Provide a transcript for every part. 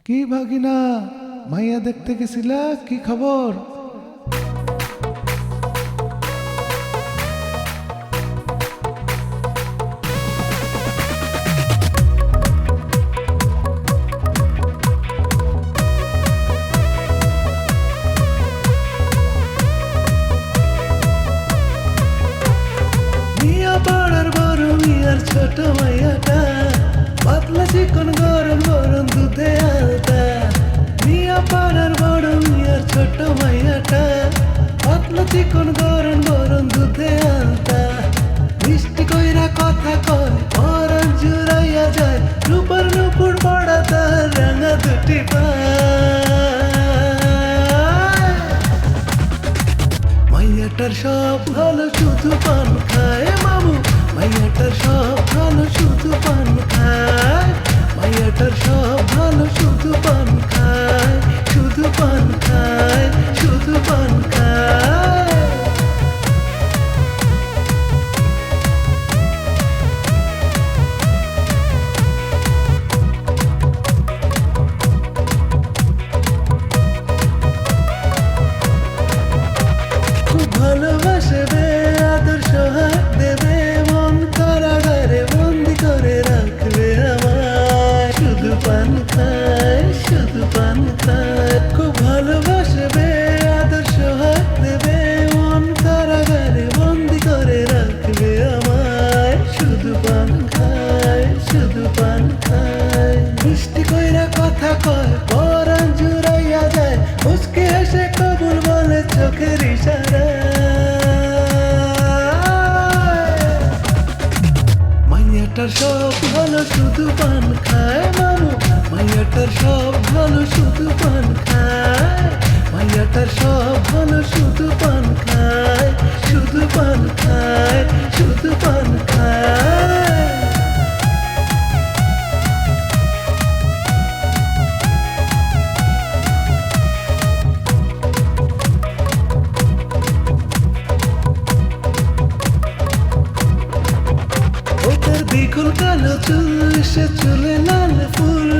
কি ভাগিনা, মাইয়া দেখতে গেছিলা, কি খবর? মিয়া পাড়ার বড় মিয়ার ছোট মাইয়াটা, পাতলা চিকন গরম গরম দুধে আলতা। মিয়া পাড়ার বড় মিয়ার ছোট মাইয়াটা, পাতলা চিকন গরম গরম দুধে আলতা। মিষ্টি কইরা কথা কয়, পরাণ জুড়াইয়া যায়, রূপার নুপুর পড়া তার রাঙা দুটি পায়। মাইয়াটার সব ভালো শুধু পান খায় মামু, মাইয়াটার সব ভালো শুধু পান খায়। মাইয়াটার সব ভালো শুধু পান খায়, শুধু পান খায়, শুধু পান খায়। খুব ভালোবাসবে, আদর্শ হাত দেবে, মন কারাগারে বন্দি করে রাখবে আমায়। শুধু পান খায়, শুধু পান খায়। খুব ভালোবাসবে, আদর্শ হাত দেবে, মন কারাগারে বন্দি করে রাখবে আমায়। শুধু পান খায়, শুধু পান খায়। মিষ্টি কইরা কথা কয়, পরাণ জুড়াইয়া যায়, মুচকি হেসে কবুল বলে চোখের ইশারায়। মাইয়াটার সব ভালো শুধু পান খায় মামু, মাইয়াটার সব ভালো শুধু পান খায়। মাইয়াটার সব ভালো শুধু পান খায়, শুধু পান খায়, শুধু পান খায়। ওদের বিকুল কালো চুল, সে চুলে লাল ফুল,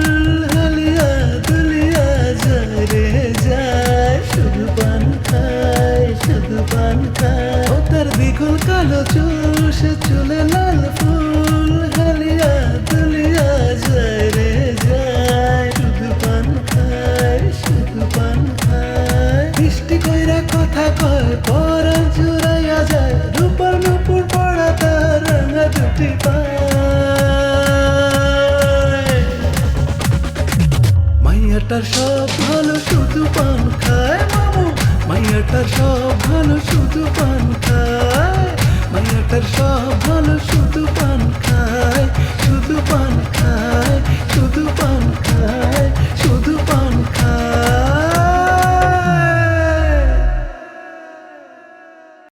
হালিয়া দুলিয়া যায় রে যায়। শুধু পান খায়, শুধু পান খায়। ওদের বিকুল কালো চুল, সে চুলে লাল ফুল, হালিয়া দুলিয়া যায় রে যায়। শুধু পান খায়, শুধু পান খায়। মিষ্টি কইরা কথা কয়, পরাণ জুড়াইয়া যায়, রূপার নুপুর পড়া তার রাঙা দুটি পায়। মাইয়াটার সব ভালো শুধু পান খায় মামু, মাইয়াটার সব ভালো শুধু পান খায়।